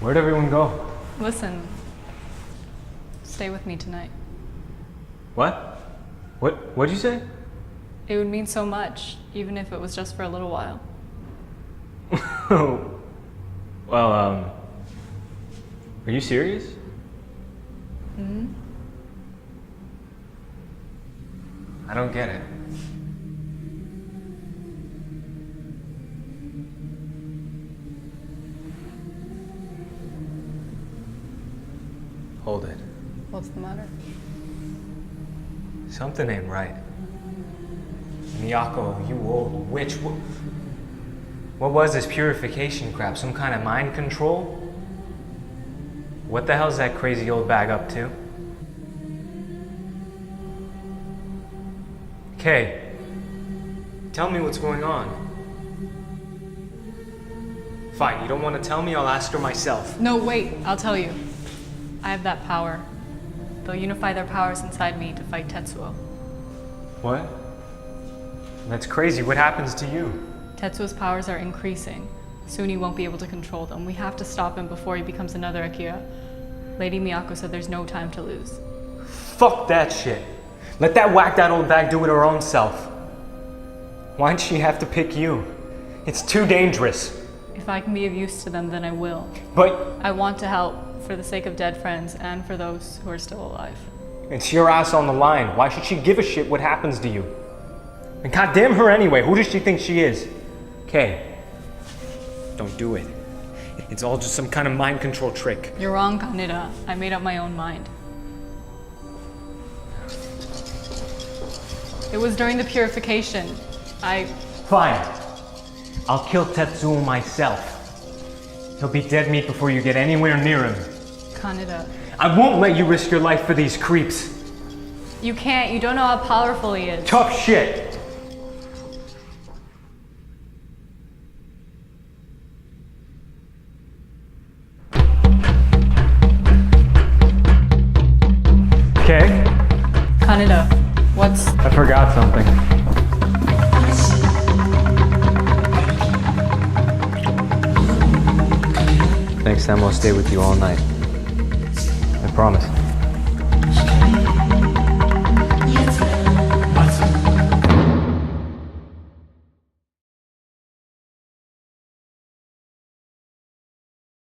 Where'd everyone go? Listen, stay with me tonight. What? What'd you say? It would mean so much, even if it was just for a little while. Well, are you serious? Mm-hmm. I don't get it. Hold it. What's the matter? Something ain't right. Miyako, you old witch. What was this purification crap? Some kind of mind control? What the hell's that crazy old bag up to? Kay, tell me what's going on. Fine, you don't want to tell me, I'll ask her myself. No, wait, I'll tell you. I have that power. They'll unify their powers inside me to fight Tetsuo. What? That's crazy. What happens to you? Tetsuo's powers are increasing. Soon he won't be able to control them. We have to stop him before he becomes another Akira. Lady Miyako said there's no time to lose. Fuck that shit. Let that whacked-out old bag do it her own self. Why'd she have to pick you? It's too dangerous. If I can be of use to them, then I will. But I want to help, for the sake of dead friends and for those who are still alive. it's your ass on the line. Why should she give a shit what happens to you? And goddamn her anyway. Who does she think she is? Kay, don't do it. It's all just some kind of mind control trick. You're wrong, Kaneda. I made up my own mind. It was during the purification. Fine. I'll kill Tetsuo myself. He'll be dead meat before you get anywhere near him. Kaneda. I won't let you risk your life for these creeps. You can't. You don't know how powerful he is. Tough shit. Okay. Kaneda, I forgot something. Next time I'll stay with you all night. I promise.